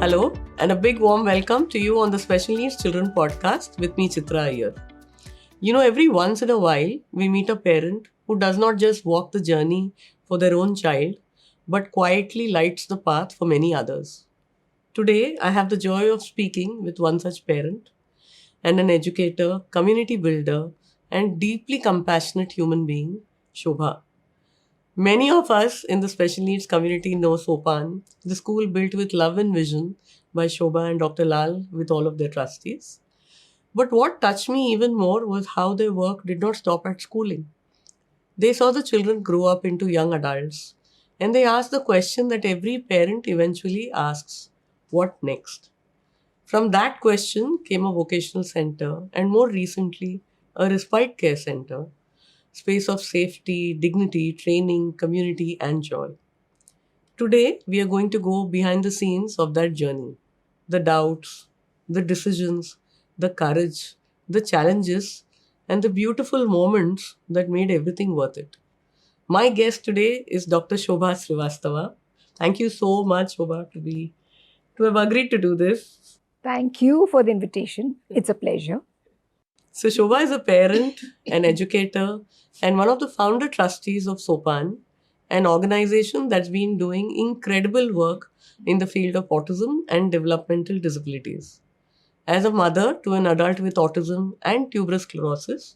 Hello, and a big warm welcome to you on the Special Needs Children podcast with me, Chitra Iyer. Every once in a while, we meet a parent who does not just walk the journey for their own child, but quietly lights the path for many others. Today, I have the joy of speaking with one such parent and an educator, community builder, and deeply compassionate human being, Shoba. Many of us in the special needs community know SOPAN, the school built with love and vision by Shoba and Dr. Lal with all of their trustees. But what touched me even more was how their work did not stop at schooling. They saw the children grow up into young adults, and they asked the question that every parent eventually asks: what next? From that question came a vocational center, and more recently, a respite care center, space of safety, dignity, training, community, and joy. Today, we are going to go behind the scenes of that journey: the doubts, the decisions, the courage, the challenges, and the beautiful moments that made everything worth it. My guest today is Dr. Shoba Srivastava. Thank you so much, Shoba, to have agreed to do this. Thank you for the invitation. It's a pleasure. So, Shoba is a parent, an educator, and one of the founder trustees of SOPAN, an organization that's been doing incredible work in the field of autism and developmental disabilities. As a mother to an adult with autism and tuberous sclerosis,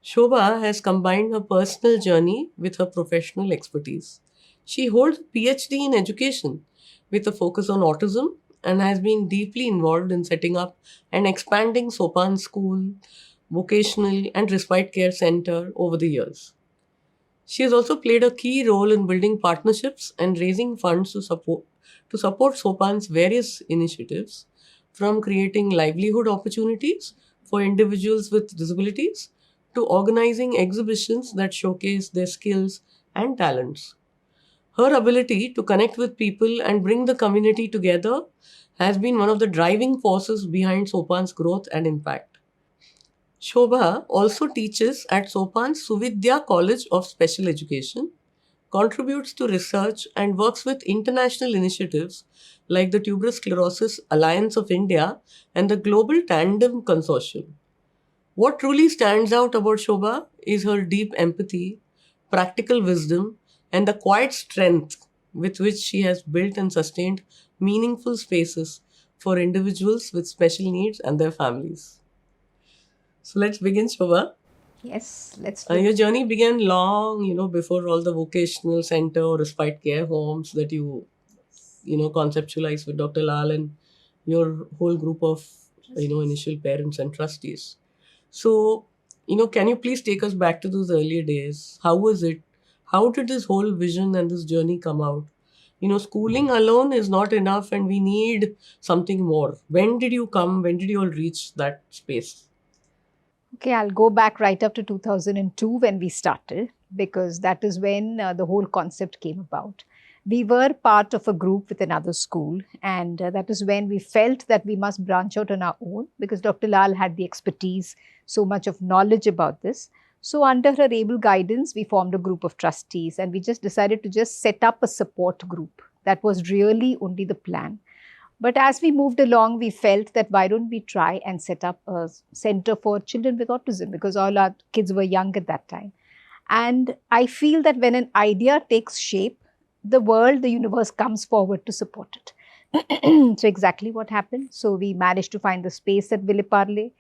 Shoba has combined her personal journey with her professional expertise. She holds a PhD in education with a focus on autism and has been deeply involved in setting up and expanding SOPAN school, vocational and respite care center over the years. She has also played a key role in building partnerships and raising funds to support SOPAN's various initiatives, from creating livelihood opportunities for individuals with disabilities to organizing exhibitions that showcase their skills and talents. Her ability to connect with people and bring the community together has been one of the driving forces behind SOPAN's growth and impact. Shobha also teaches at SOPAN's Suvidya College of Special Education, contributes to research, and works with international initiatives like the Tuberous Sclerosis Alliance of India and the Global Tandem Consortium. What truly stands out about Shobha is her deep empathy, practical wisdom, and the quiet strength with which she has built and sustained meaningful spaces for individuals with special needs and their families. So let's begin, Shobha. Yes, let's do Your it. journey began long, before all the vocational center or respite care homes that conceptualized with Dr. Lal and your whole group of, initial parents and trustees. So, can you please take us back to those earlier days? How was it? How did this whole vision and this journey come out? Schooling alone is not enough and we need something more. When did you come? When did you all reach that space? Okay, I'll go back right up to 2002 when we started, because that is when the whole concept came about. We were part of a group with another school, and that is when we felt that we must branch out on our own, because Dr. Lal had the expertise, so much of knowledge about this. So under her able guidance, we formed a group of trustees, and we just decided to just set up a support group. That was really only the plan. But as we moved along, we felt that why don't we try and set up a center for children with autism, because all our kids were young at that time. And I feel that when an idea takes shape, the world, the universe comes forward to support it. So exactly what happened. So we managed to find the space at Villeparle,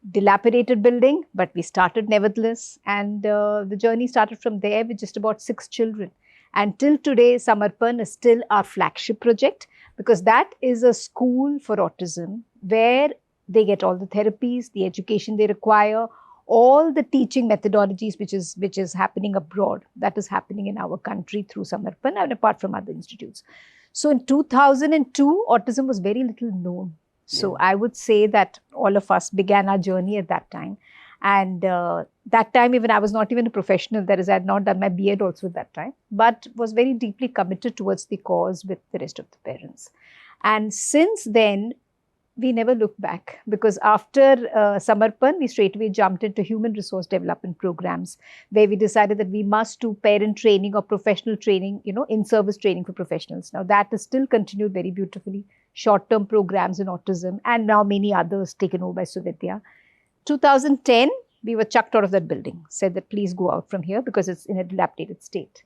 dilapidated building, but we started nevertheless. And the journey started from there with just about 6 children. And till today, Samarpan is still our flagship project, because that is a school for autism where they get all the therapies, the education they require, all the teaching methodologies which is happening abroad, that is happening in our country through Samarpan and apart from other institutes. So in 2002, autism was very little known. So I would say that all of us began our journey at that time. And that time, even I was not even a professional, that is, I had not done my B.Ed also at that time, but was very deeply committed towards the cause with the rest of the parents. And since then, we never looked back, because after Samarpan, we straightaway jumped into human resource development programs, where we decided that we must do parent training or professional training, in-service training for professionals. Now, that is still continued very beautifully. short-term programs in autism, and now many others taken over by Suvidya. 2010, we were chucked out of that building, said that please go out from here because it's in a dilapidated state.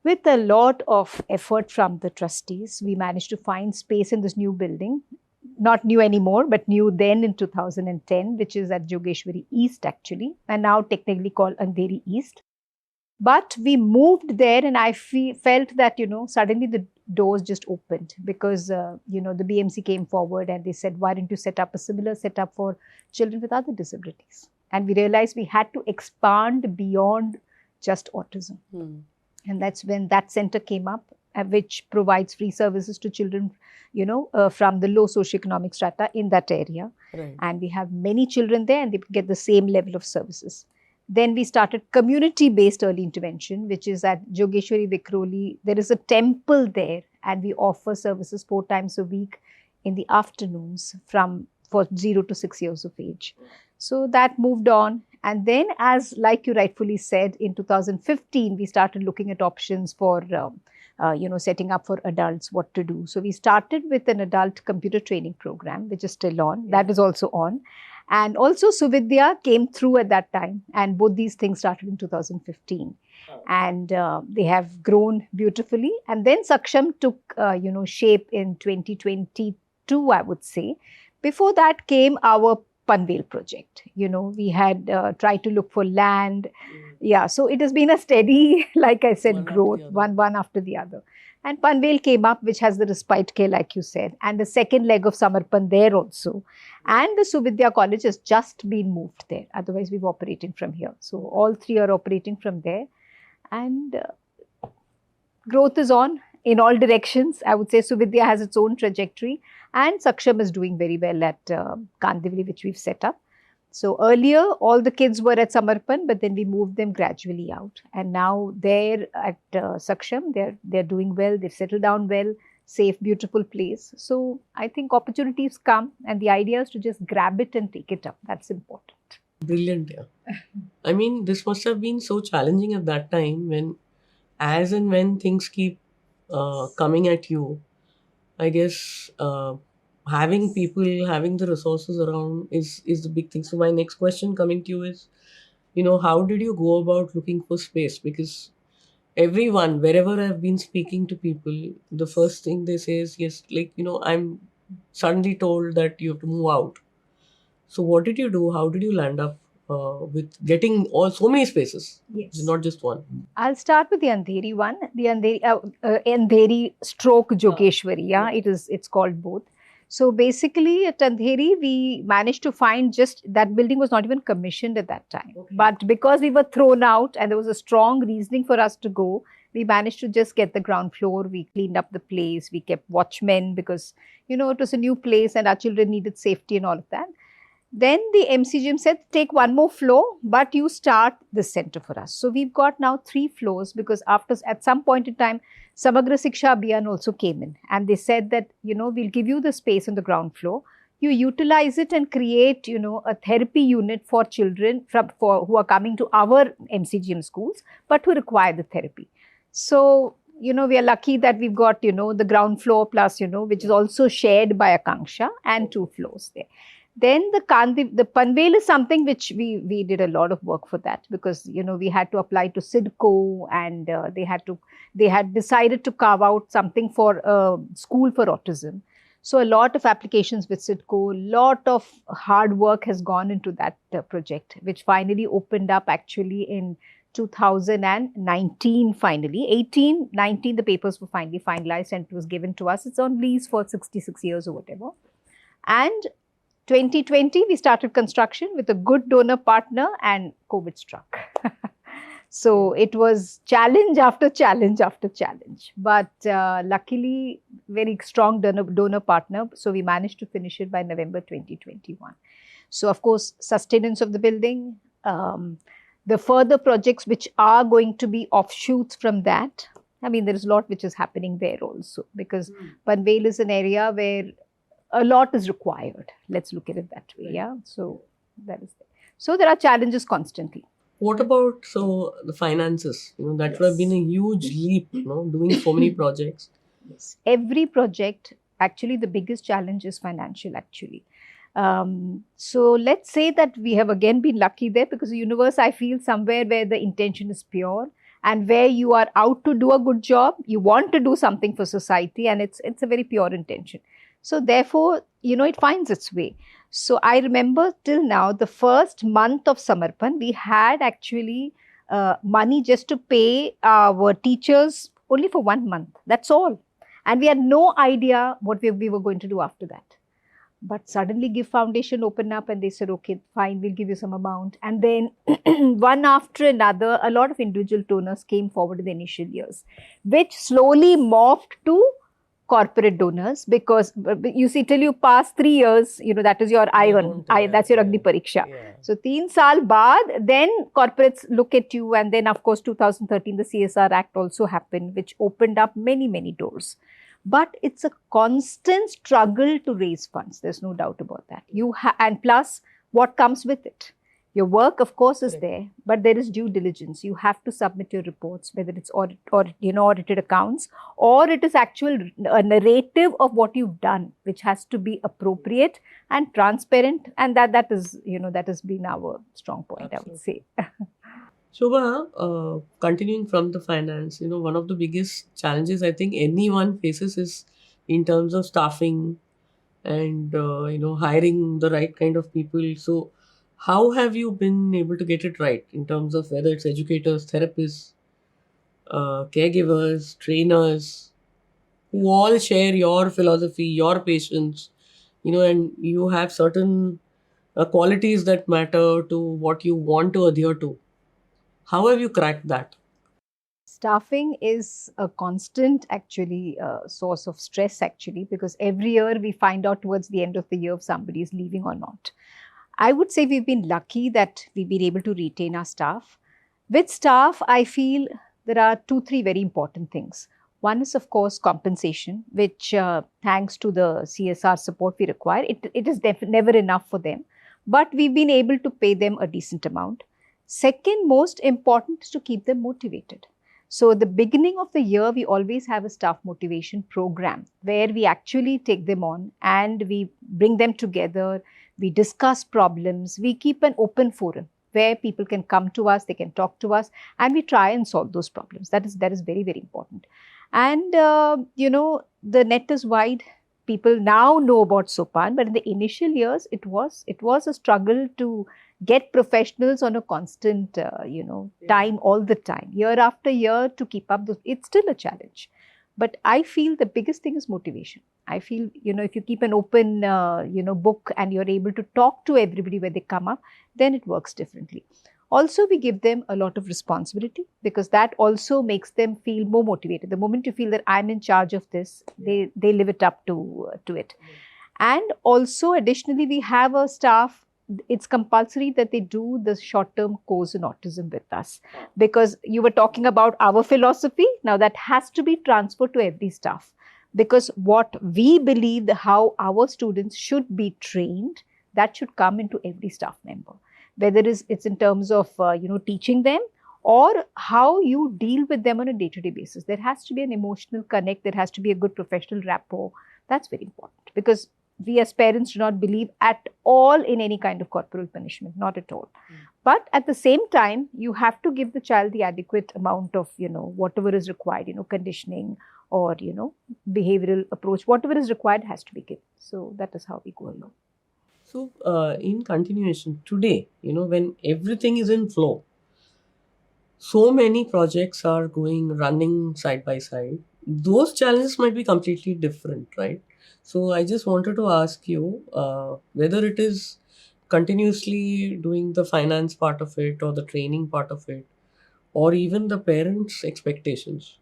With a lot of effort from the trustees, we managed to find space in this new building, not new anymore, but new then in 2010, which is at Jogeshwari East actually, and now technically called Andheri East. But we moved there and I felt that, suddenly the doors just opened because, the BMC came forward and they said, why don't you set up a similar setup for children with other disabilities? And we realized we had to expand beyond just autism. And that's when that center came up, which provides free services to children, from the low socioeconomic strata in that area. Right. And we have many children there and they get the same level of services. Then we started community-based early intervention, which is at Jogeshwari Vikhroli. There is a temple there and we offer services 4 times a week in the afternoons for 0 to 6 years of age. So that moved on. And then, as like you rightfully said, in 2015, we started looking at options for, setting up for adults what to do. So we started with an adult computer training program, which is still on. That is also on. And also Suvidya came through at that time. And both these things started in 2015. And they have grown beautifully. And then Saksham took, shape in 2022, I would say. Before that came our Panvel project. We had tried to look for land. Yeah, so it has been a steady, like I said, growth, one after the other. And Panvel came up, which has the respite care, like you said, and the second leg of Samarpan there also. And the Suvidya College has just been moved there. Otherwise, we were operating from here. So all 3 are operating from there. And growth is on in all directions. I would say Suvidya has its own trajectory. And Saksham is doing very well at Kandivali, which we've set up. So earlier, all the kids were at Samarpan, but then we moved them gradually out. And now they're at Saksham. They're doing well. They've settled down well. Safe, beautiful place. So I think opportunities come and the idea is to just grab it and take it up. That's important. Brilliant, yeah. I mean, this must have been so challenging at that time as and when things keep coming at you. I guess having people, having the resources around is the big thing. So my next question coming to you is, how did you go about looking for space? Because everyone, wherever I've been speaking to people, the first thing they say is, yes, I'm suddenly told that you have to move out. So what did you do? How did you land up with getting so many spaces? Yes. Not just one. I'll start with the Andheri one. The Andheri stroke Jogeshwari. Yeah, it's called both. So basically at Andheri, we managed to find that building was not even commissioned at that time. Okay. But because we were thrown out and there was a strong reasoning for us to go, we managed to just get the ground floor. We cleaned up the place. We kept watchmen because, it was a new place and our children needed safety and all of that. Then the MCGM said, take one more floor, but you start this center for us. So we've got now 3 floors because at some point in time, Samagra Siksha Abhiyan also came in. And they said that, we'll give you the space on the ground floor. You utilize it and create, a therapy unit for children who are coming to our MCGM schools, but who require the therapy. So, we are lucky that we've got, the ground floor plus, which is also shared by Akanksha and 2 floors there. Then the Panvel is something which we did a lot of work for that because, we had to apply to SIDCO and they had decided to carve out something for a school for autism. So a lot of applications with SIDCO, a lot of hard work has gone into that project, which finally opened up actually in 2019 finally. 18, 19, the papers were finally finalized and it was given to us. It's on lease for 66 years or whatever. And 2020, we started construction with a good donor partner and COVID struck. So it was challenge after challenge after challenge. But luckily, very strong donor partner. So we managed to finish it by November 2021. So of course, sustenance of the building, the further projects which are going to be offshoots from that. I mean, there is a lot which is happening there also because Panvel is an area where a lot is required. Let's look at it that way. Yeah. So that is there. So there are challenges constantly. What about the finances? That would have been a huge leap, doing so many projects. Yes. Every project Actually, the biggest challenge is financial, actually. So let's say that we have again been lucky there, because the universe, I feel, somewhere where the intention is pure and where you are out to do a good job, you want to do something for society, and it's a very pure intention. So therefore, it finds its way. So I remember till now, the first month of Samarpan, we had actually money just to pay our teachers only for 1 month. That's all. And we had no idea what we were going to do after that. But suddenly Give Foundation opened up and they said, okay, fine, we'll give you some amount. And then one after another, a lot of individual donors came forward in the initial years, which slowly morphed to corporate donors, because you see, till you pass 3 years, that is your that's your Agni Pariksha. Yeah. So 3 saal baad, then corporates look at you, and then of course 2013 the CSR Act also happened, which opened up many, many doors. But it's a constant struggle to raise funds. There's no doubt about that. And plus, what comes with it? Your work, of course, is there, but there is due diligence. You have to submit your reports, whether it's audited accounts, or it is a narrative of what you've done, which has to be appropriate and transparent. And that is, that has been our strong point, I would say. Shoba, continuing from the finance, one of the biggest challenges I think anyone faces is in terms of staffing and, hiring the right kind of people. So, how have you been able to get it right in terms of whether it's educators, therapists, caregivers, trainers, who all share your philosophy, your patience, and you have certain qualities that matter to what you want to adhere to. How have you cracked that? Staffing is a constant, actually, source of stress, actually, because every year we find out towards the end of the year if somebody is leaving or not. I would say we've been lucky that we've been able to retain our staff. With staff, I feel there are 2, 3 very important things. One is, of course, compensation, which thanks to the CSR support we require, it is never enough for them. But we've been able to pay them a decent amount. Second, most important is to keep them motivated. So at the beginning of the year, we always have a staff motivation program where we actually take them on and we bring them together. We discuss problems. We keep an open forum where people can come to us, they can talk to us, and we try and solve those problems. That is very, very important. And, the net is wide. People now know about SOPAN, but in the initial years, it was a struggle to get professionals on a constant, time all the time, year after year, to keep up. It's still a challenge. But I feel the biggest thing is motivation. I feel, if you keep an open, book and you're able to talk to everybody when they come up, then it works differently. Also, we give them a lot of responsibility, because that also makes them feel more motivated. The moment you feel that I'm in charge of this, they live it up to it. And also, additionally, we have a staff. It's compulsory that they do the short-term course in autism with us, because you were talking about our philosophy. Now that has to be transferred to every staff, because what we believe, how our students should be trained, that should come into every staff member, whether it's in terms of teaching them, or how you deal with them on a day-to-day basis. There has to be an emotional connect. There has to be a good professional rapport. That's very important, because we as parents do not believe at all in any kind of corporal punishment, not at all. But at the same time, you have to give the child the adequate amount of, whatever is required, conditioning or, behavioral approach, whatever is required has to be given. So that is how we go along. So, in continuation, today, when everything is in flow, so many projects are running side by side. Those challenges might be completely different, right? So, I just wanted to ask you whether it is continuously doing the finance part of it, or the training part of it, or even the parents' expectations.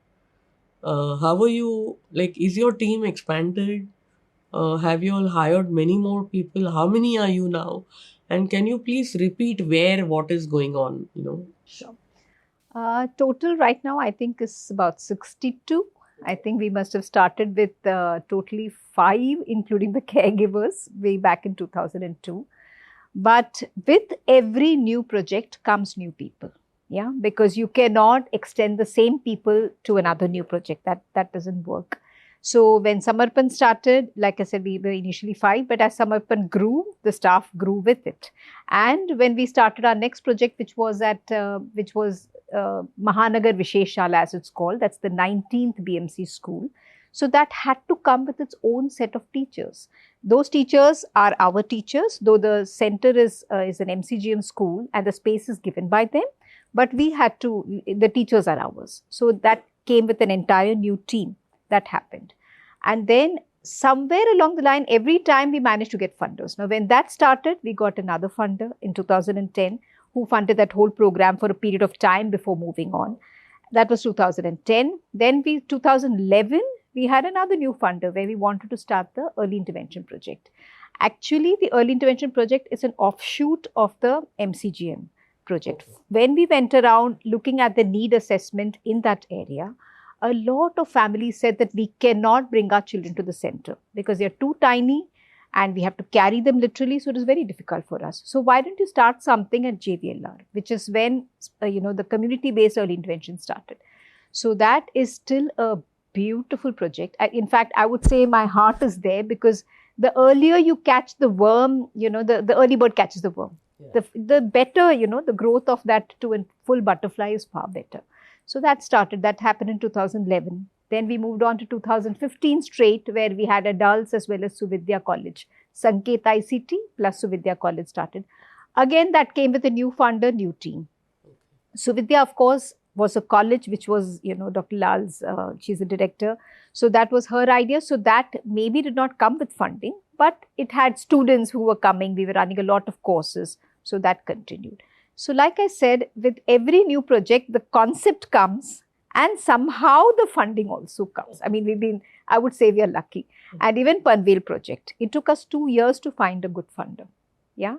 How are you? Like, is your team expanded? Have you all hired many more people? How many are you now? And can you please repeat what is going on? Sure. Total right now, I think, is about 62. I think we must have started with totally 5, including the caregivers, way back in 2002. But with every new project comes new people. Yeah, because you cannot extend the same people to another new project. That doesn't work. So when Samarpan started, like I said, we were initially 5, but as Samarpan grew, the staff grew with it. And when we started our next project, which was Mahanagar Visheshala, as it's called, that's the 19th BMC school. So that had to come with its own set of teachers. Those teachers are our teachers, though the center is an MCGM school and the space is given by them. But the teachers are ours. So that came with an entire new team. That happened. And then somewhere along the line, every time we managed to get funders. Now, when that started, we got another funder in 2010 who funded that whole program for a period of time before moving on. That was 2010. Then 2011, we had another new funder where we wanted to start the early intervention project. Actually, the early intervention project is an offshoot of the MCGM project. When we went around looking at the need assessment in that area, a lot of families said that we cannot bring our children to the center because they are too tiny and we have to carry them literally. So it is very difficult for us. So why don't you start something at JVLR, which is when the community-based early intervention started. So that is still a beautiful project. In fact, I would say my heart is there because the earlier you catch the worm, the early bird catches the worm. Yeah. The better, the growth of that to a full butterfly is far better. So that happened in 2011. Then we moved on to 2015 straight, where we had adults as well as Suvidya College. Sanket ICT plus Suvidya College started. Again, that came with a new funder, new team. Suvidya, of course, was a college which was, Dr. Lal's, she's a director. So that was her idea. So that maybe did not come with funding, but it had students who were coming. We were running a lot of courses. So that continued. So like I said, with every new project, the concept comes and somehow the funding also comes. I mean, I would say we are lucky. And even Panvel project, it took us 2 years to find a good funder. Yeah.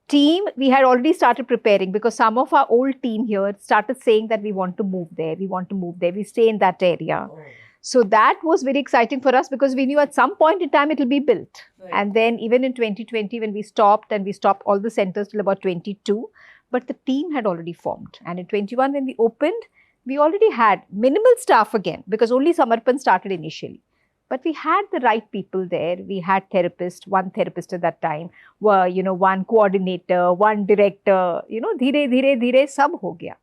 Team, we had already started preparing because some of our old team here started saying that we want to move there, we stay in that area. Oh. So that was very exciting for us because we knew at some point in time it will be built. Right. And then even in 2020 when we stopped all the centers till about 22, but the team had already formed. And in 21 when we opened, we already had minimal staff again because only Samarpan started initially. But we had the right people there. We had one therapist at that time, one coordinator, one director, dhire sab ho gaya.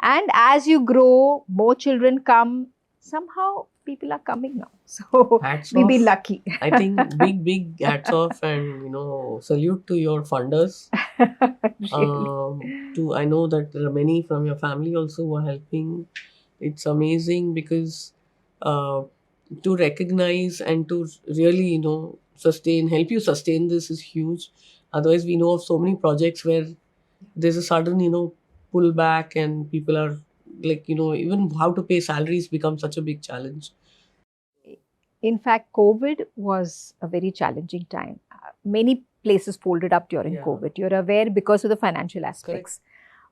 And as you grow, more children come, somehow people are coming now. So we've been lucky. I think big hats off and, salute to your funders. Really? I know that there are many from your family also who are helping. It's amazing because to recognize and to really, help you sustain this is huge. Otherwise, we know of so many projects where there's a sudden, pullback and people are like, even how to pay salaries becomes such a big challenge. In fact, COVID was a very challenging time. Many places folded up during COVID. You're aware because of the financial aspects. Correct.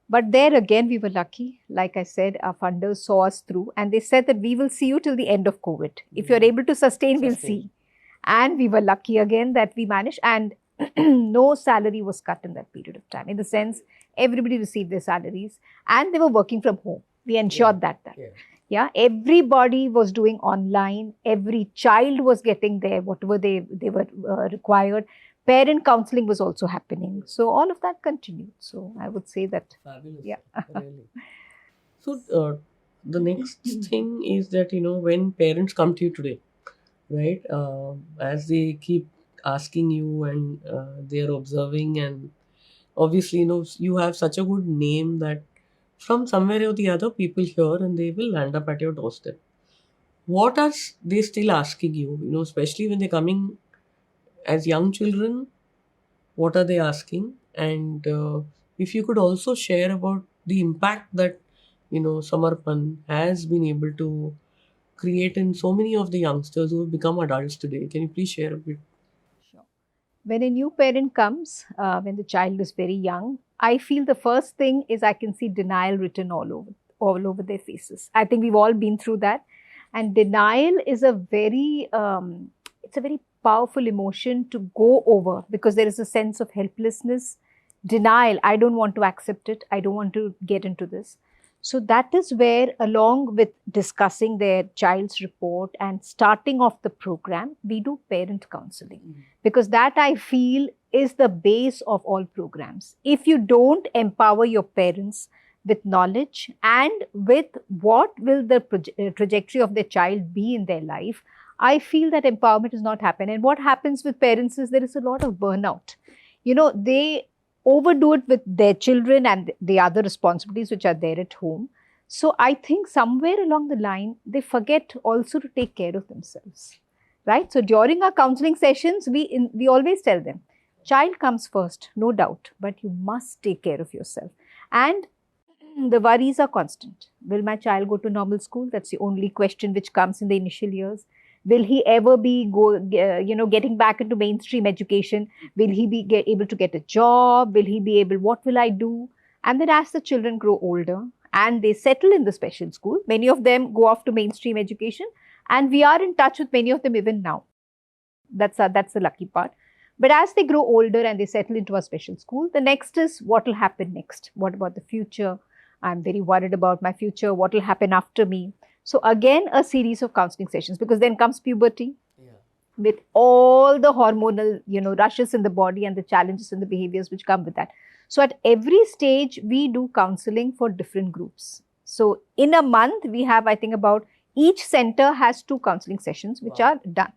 But there again, we were lucky. Like I said, our funders saw us through and they said that we will see you till the end of COVID. If you're able to sustain, we'll see. And we were lucky again that we managed, and no salary was cut in that period of time. In the sense, everybody received their salaries and they were working from home. We ensured that. Yeah, everybody was doing online. Every child was getting there, whatever they were required. Parent counseling was also happening. So all of that continued. So I would say that. Fabulous. Yeah. Really. So the next thing is that, when parents come to you today, right, as they keep asking you and they're observing, and obviously, you have such a good name that from somewhere or the other, people hear and they will land up at your doorstep. What are they still asking you, especially when they're coming as young children? What are they asking? And if you could also share about the impact that, Samarpan has been able to create in so many of the youngsters who have become adults today. Can you please share a bit? Sure. When a new parent comes, when the child is very young, I feel the first thing is I can see denial written all over their faces. I think we've all been through that. And denial is a very powerful emotion to go over because there is a sense of helplessness, denial. I don't want to accept it. I don't want to get into this. So that is where, along with discussing their child's report and starting off the program, we do parent counseling, because that, I feel, is the base of all programs. If you don't empower your parents with knowledge and with what will the trajectory of their child be in their life, I feel that empowerment does not happen. And what happens with parents is there is a lot of burnout. They overdo it with their children and the other responsibilities which are there at home. So I think somewhere along the line, they forget also to take care of themselves, right? So during our counseling sessions, we always tell them, child comes first, no doubt, but you must take care of yourself. And the worries are constant. Will my child go to normal school? That's the only question which comes in the initial years. Will he ever be getting back into mainstream education? Will he be able to get a job? Will he be able? What will I do? And then as the children grow older and they settle in the special school, many of them go off to mainstream education, and we are in touch with many of them even now. That's the lucky part. But as they grow older and they settle into a special school, the next is what will happen next? What about the future? I'm very worried about my future. What will happen after me? So again, a series of counseling sessions, because then comes puberty with all the hormonal, rushes in the body and the challenges and the behaviors which come with that. So at every stage, we do counseling for different groups. So in a month, we have, I think, about each center has 2 counseling sessions which are done.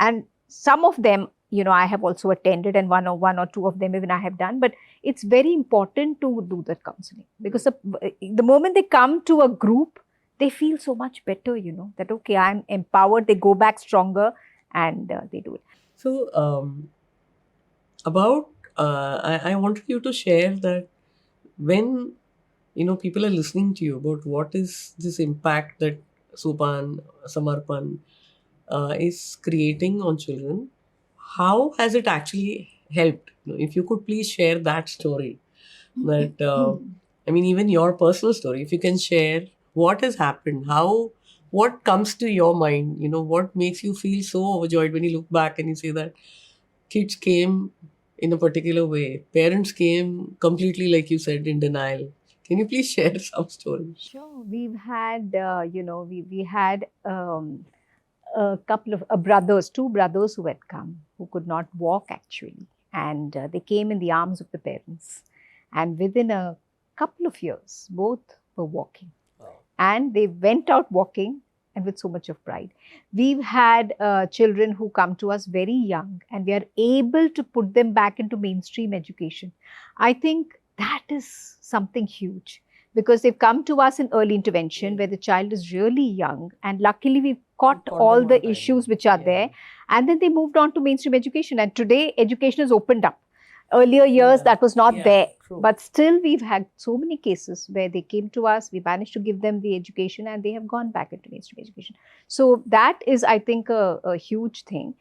And some of them, I have also attended, and one or two of them even I have done. But it's very important to do that counseling, because the moment they come to a group, they feel so much better, that, okay, I'm empowered. They go back stronger and they do it. So, I wanted you to share that when, people are listening to you about what is this impact that SOPAN, Samarpan is creating on children, how has it actually helped? If you could please share that story, that, even your personal story, if you can share what has happened, what comes to your mind, what makes you feel so overjoyed when you look back and you say that kids came in a particular way, parents came completely, like you said, in denial. Can you please share some stories? Sure. We've had, we had a couple of brothers, 2 brothers who had come, who could not walk actually. And they came in the arms of the parents. And within a couple of years, both were walking. Wow. And they went out walking, and with so much of pride. We've had children who come to us very young, and we are able to put them back into mainstream education. I think that is something huge, because they've come to us in early intervention where the child is really young, and luckily we've caught all the issues which are there, and then they moved on to mainstream education, and today education is opened up. Earlier years that was not there. True. But still, we've had so many cases where they came to us, we managed to give them the education, and they have gone back into mainstream education. So that is, I think, a huge thing.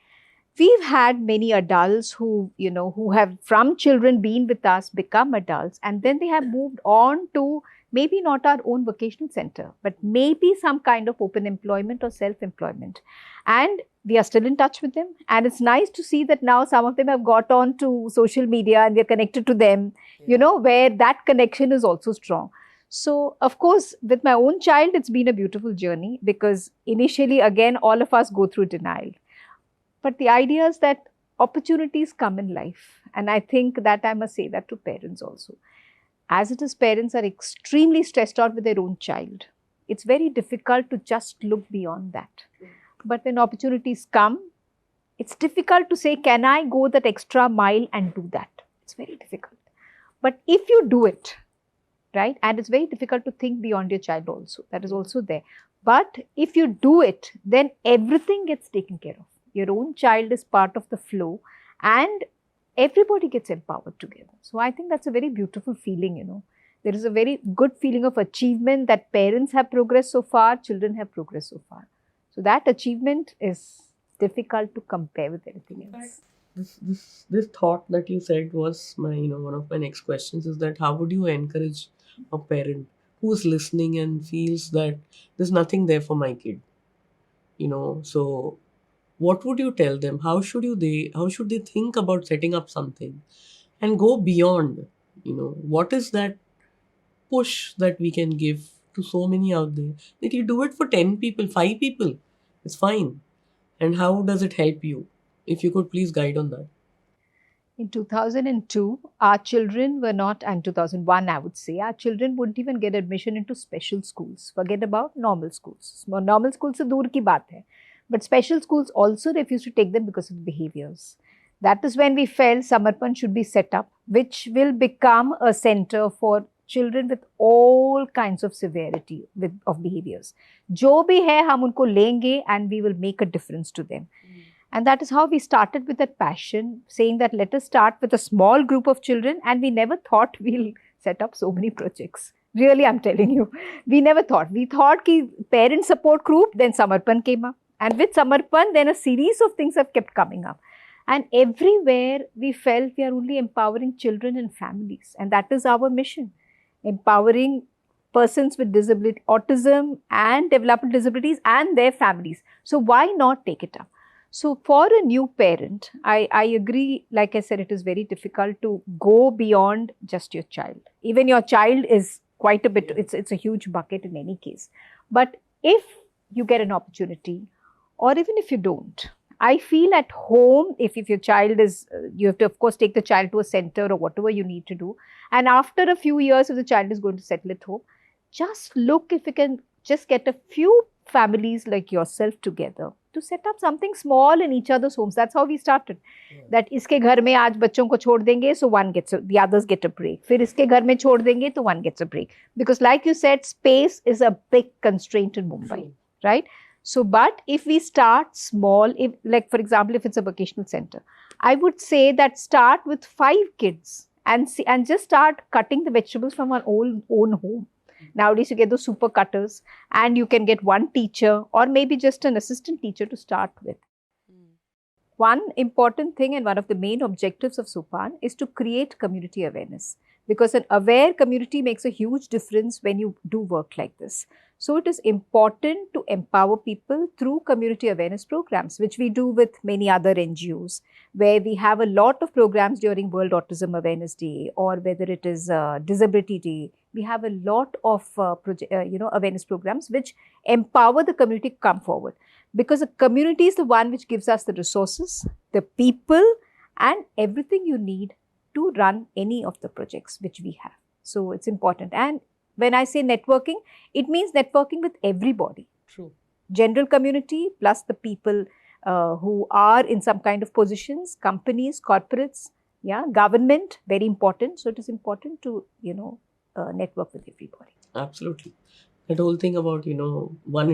We've had many adults who have from children been with us, become adults, and then they have moved on to maybe not our own vocational center, but maybe some kind of open employment or self-employment. And we are still in touch with them. And it's nice to see that now some of them have got on to social media and we're connected to them, where that connection is also strong. So, of course, with my own child, it's been a beautiful journey, because initially, again, all of us go through denial. But the idea is that opportunities come in life. And I think that I must say that to parents also. As it is, parents are extremely stressed out with their own child. It's very difficult to just look beyond that. But when opportunities come, it's difficult to say, can I go that extra mile and do that? It's very difficult. But if you do it, right, and it's very difficult to think beyond your child also, that is also there. But if you do it, then everything gets taken care of. Your own child is part of the flow, and everybody gets empowered together. So I think that's a very beautiful feeling, There is a very good feeling of achievement that parents have progressed so far, children have progressed so far. So that achievement is difficult to compare with anything else. This thought that you said was one of my next questions, is that how would you encourage a parent who's listening and feels that there's nothing there for my kid? So what would you tell them? How should they think about setting up something and go beyond? What is that push that we can give to so many out there that you do it for 10 people, 5 people. It's fine. And how does it help you? If you could please guide on that. In 2002, our children were not, and 2001, I would say, our children wouldn't even get admission into special schools. Forget about normal schools. Normal schools se dur ki baat hai. But special schools also refused to take them because of behaviors. That is when we felt Samarpan should be set up, which will become a center for children with all kinds of severity of behaviors. Jo bhi hai, hum unko lenge and we will make a difference to them. And that is how we started with that passion, saying that let us start with a small group of children, and we never thought we'll set up so many projects. Really, I'm telling you, we never thought. We thought ki parent support group, then Samarpan came up. And with Samarpan, then a series of things have kept coming up. And everywhere we felt we are only empowering children and families. And that is our mission, empowering persons with disability, autism and developmental disabilities and their families. So why not take it up? So for a new parent, I agree, like I said, it is very difficult to go beyond just your child. Even your child is quite a bit, it's a huge bucket in any case. But if you get an opportunity, or even if you don't, I feel at home, if your child is, you have to of course take the child to a center or whatever you need to do. And after a few years, if the child is going to settle at home, just look if you can just get a few families like yourself together to set up something small in each other's homes. That's how we started. That iske ghar mein aaj bachon ko chhod denge, so the others get a break. Fir iske ghar mein chhod denge, so one gets a break. Because like you said, space is a big constraint in Mumbai, right? So, but if we start small, if like for example, if it's a vocational center, I would say that start with 5 kids and just start cutting the vegetables from our own home. Nowadays, you get those super cutters and you can get one teacher or maybe just an assistant teacher to start with. One important thing and one of the main objectives of SOPAN is to create community awareness, because an aware community makes a huge difference when you do work like this. So it is important to empower people through community awareness programs, which we do with many other NGOs, where we have a lot of programs during World Autism Awareness Day, or whether it is Disability Day. We have a lot of awareness programs which empower the community to come forward, because the community is the one which gives us the resources, the people, and everything you need to run any of the projects which we have. So it's important. And when I say networking, it means networking with everybody. True. General community plus the people who are in some kind of positions, companies, corporates, government, very important. So it is important to, network with everybody. Absolutely. That whole thing about, one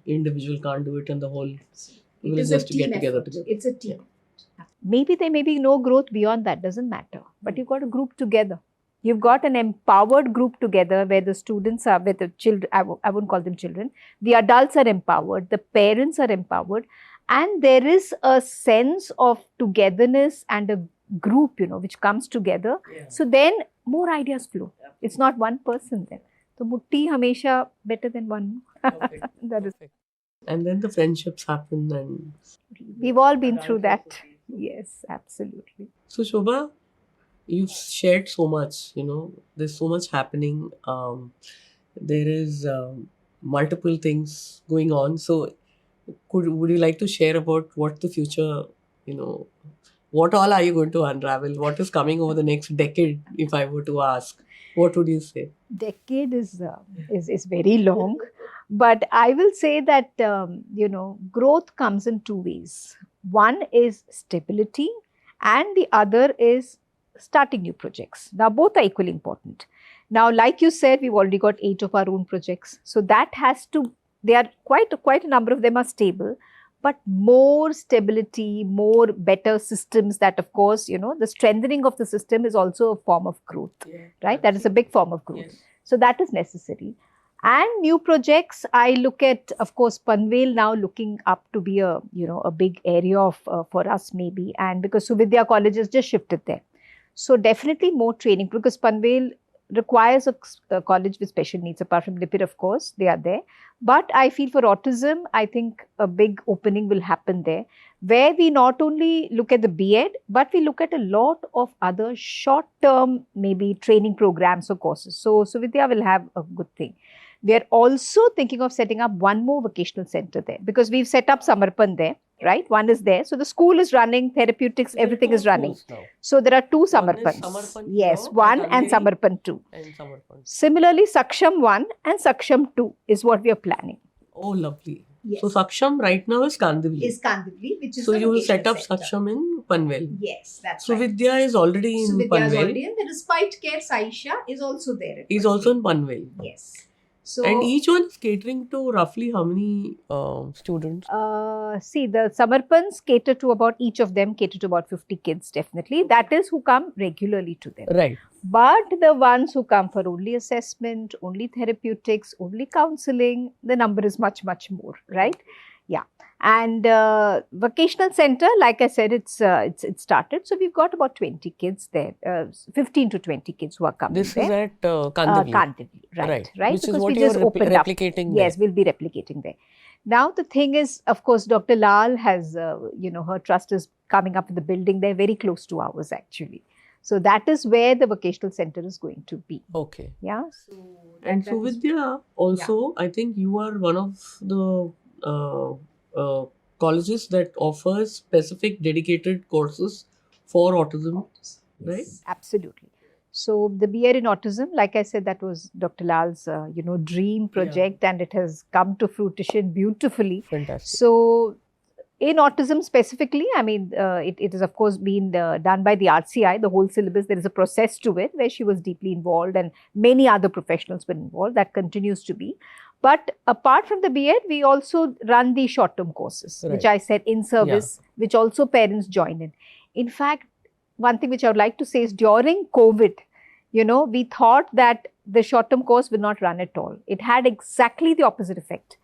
individual can't do it and the whole village has to get together. It's a team. Yeah. Maybe there may be no growth beyond that, doesn't matter. But you've got a group together. You've got an empowered group together where the students are, where the children, I won't call them children, the adults are empowered, the parents are empowered, and there is a sense of togetherness and a group, which comes together. Yeah. So then more ideas flow. Yeah. It's not one person then. So mutti hamesha better than one. Okay. That is. And then the friendships happen, and we've all been through that. Yes, absolutely. So Shoba, you've shared so much, there's so much happening. There is multiple things going on. So would you like to share about what the future, what all are you going to unravel? What is coming over the next decade, if I were to ask? What would you say? Decade is very long. But I will say that, growth comes in 2 ways. One is stability and the other is starting new projects. Now, both are equally important. Now, like you said, we've already got 8 of our own projects. So that they are quite a number of them are stable, but more stability, more better systems that, of course, the strengthening of the system is also a form of growth, right? That is a big form of growth. Yes. So that is necessary. And new projects, I look at, of course, Panvel now looking up to be a big area for us maybe. And because Suvidya College has just shifted there. So definitely more training, because Panvel requires a college with special needs. Apart from Lipid, of course, they are there. But I feel for autism, I think a big opening will happen there, where we not only look at the B.Ed, but we look at a lot of other short-term, maybe training programs or courses. So Vidya will have a good thing. We are also thinking of setting up one more vocational center there because we've set up Samarpan there, right? One is there. So the school is running, therapeutics, everything is running. So there are two Samarpans. Samarpan Yes, here one at and Andheri Samarpan 2. and Samarpan. Similarly, Saksham 1 and Saksham 2 is what we are planning. Oh, lovely. Yes. So Saksham right now is Kandivali. Is Kandivali, which is So the you will set vocational up center. Saksham in Panvel. Yes, that's So right. Vidya is already in Vidya is Panvel. already in. The respite care Saisha is also there. Is also in Panvel. Yes. So, and each one is catering to roughly how many students? See, the Samarpans cater to each of them cater to about 50 kids, definitely. That is who come regularly to them. Right. But the ones who come for only assessment, only therapeutics, only counseling, the number is much, much more, right? Yeah. And vocational center, like I said, it's started. So we've got about 20 kids there, 15 to 20 kids who are coming This there. is at Kandivali. Right. Which because is what we you just are opened replicating up. there. Yes, we'll be replicating there. Now the thing is, of course, Dr. Lal has, her trust is coming up with the building there very close to ours actually. So that is where the vocational center is going to be. Okay. Yeah. And so Vidya, also, I think you are one of the colleges that offers specific dedicated courses for autism, right? Absolutely. So the BA in autism, like I said, that was Dr. Lal's, dream project, and it has come to fruition beautifully. Fantastic. So in autism specifically, I mean, it has of course been done by the RCI, the whole syllabus. There is a process to it where she was deeply involved and many other professionals were involved. That continues to be. But apart from the BEd, we also run the short-term courses, which I said in service, which also parents join in. In fact, one thing which I would like to say is during COVID, we thought that the short-term course would not run at all. It had exactly the opposite effect.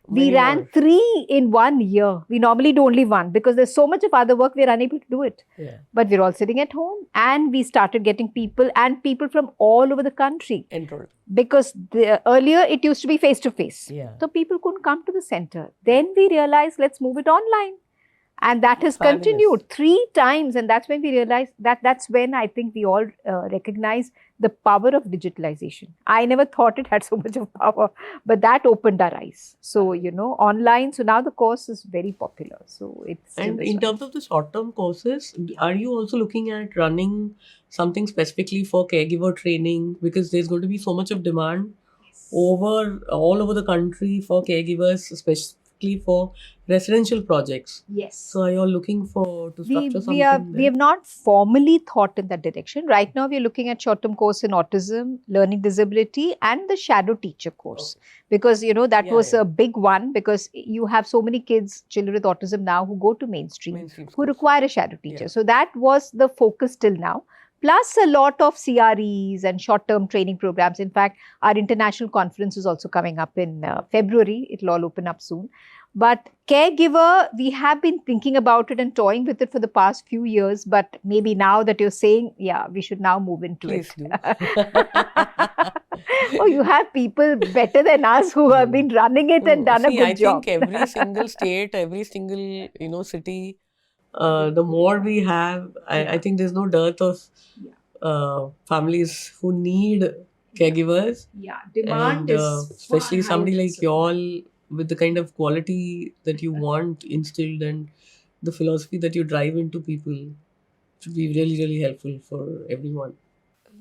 We ran 3 in 1 year. We normally do only 1 because there's so much of other work, we're unable to do it. Yeah. But we're all sitting at home and we started getting people from all over the country. Enrolled. Because earlier it used to be face-to-face. Yeah. So people couldn't come to the center. Then we realized, let's move it online. And that has continued 3 times. And that's when we realized that's when I think we all recognize the power of digitalization. I never thought it had so much of power, but that opened our eyes. So, online. So now the course is very popular. So it's. And in terms of the short-term courses, are you also looking at running something specifically for caregiver training? Because there's going to be so much of demand all over the country for caregivers, especially for residential projects. Yes. So are you all looking to structure something? We have not formally thought in that direction. Right now, we are looking at short-term course in autism, learning disability, and the shadow teacher course. Okay. Because, that was a big one because you have so many children with autism now who go to mainstream who require a shadow teacher. Yeah. So that was the focus till now. Plus a lot of CREs and short-term training programs. In fact, our international conference is also coming up in February. It will all open up soon. But caregiver, we have been thinking about it and toying with it for the past few years. But maybe now that you're saying, we should now move into Please it. Oh, you have people better than us who have been running it and done a good job. I think every single state, every single city, the more we have, I think there's no dearth of families who need caregivers. Yeah, demand is especially somebody like y'all with the kind of quality that you want instilled and the philosophy that you drive into people should be really, really helpful for everyone.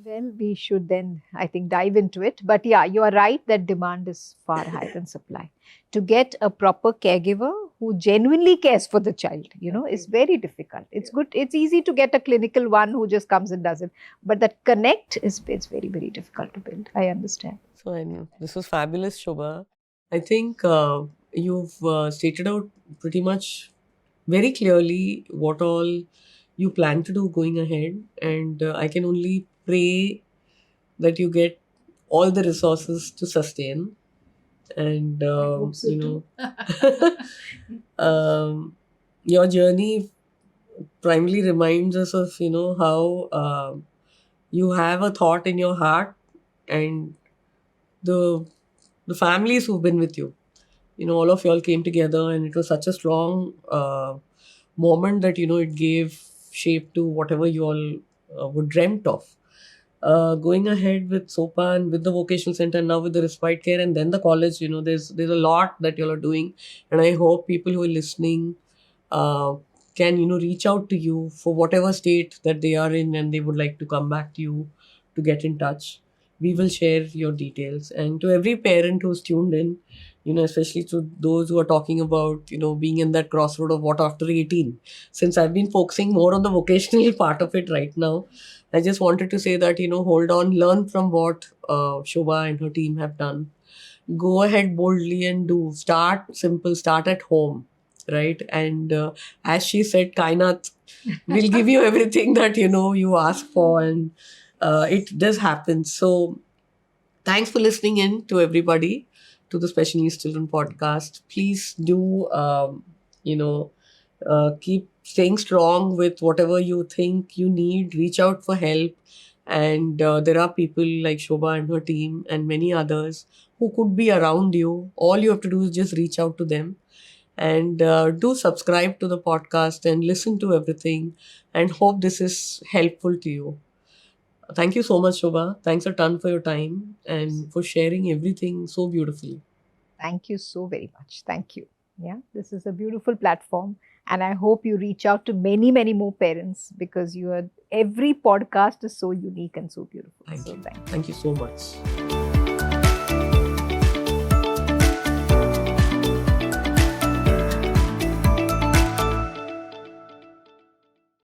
Well, we should then, I think, dive into it. But yeah, you are right that demand is far higher than supply. To get a proper caregiver who genuinely cares for the child, is very difficult. It's good. It's easy to get a clinical one who just comes and does it. But that connect it's very, very difficult to build. I understand. So this was fabulous, Shoba. I think you've stated out pretty much very clearly what all you plan to do going ahead. And I can only pray that you get all the resources to sustain. And, your journey primarily reminds us of, how you have a thought in your heart and the families who've been with you. All of y'all came together and it was such a strong moment that, it gave shape to whatever you all were dreamt of. going ahead with SOPAN, with the vocational center, now with the respite care, and then the college. There's a lot that you all are doing, and I hope people who are listening uh, can reach out to you for whatever state that they are in, and they would like to come back to you to get in touch. We will share your details, and to every parent who's tuned in, especially to those who are talking about being in that crossroad of what after 18. Since I've been focusing more on the vocational part of it right now, I just wanted to say that, hold on, learn from what Shoba and her team have done. Go ahead boldly and do. Start simple, start at home, right? And as she said, Kainat will give you everything that, you ask for, and it does happen. So, thanks for listening in to everybody to the Special Needs Children podcast. Please do, you know, keep staying strong with whatever you think you need. Reach out for help. And there are people like Shoba and her team and many others who could be around you. All you have to do is just reach out to them, and do subscribe to the podcast and listen to everything, and hope this is helpful to you. Thank you so much, Shobha. Thanks a ton for your time and for sharing everything so beautifully. Thank you so very much. Thank you. Yeah, this is a beautiful platform. And I hope you reach out to many, many more parents because every podcast is so unique and so beautiful. Thank So you. thank you. Thank you so much.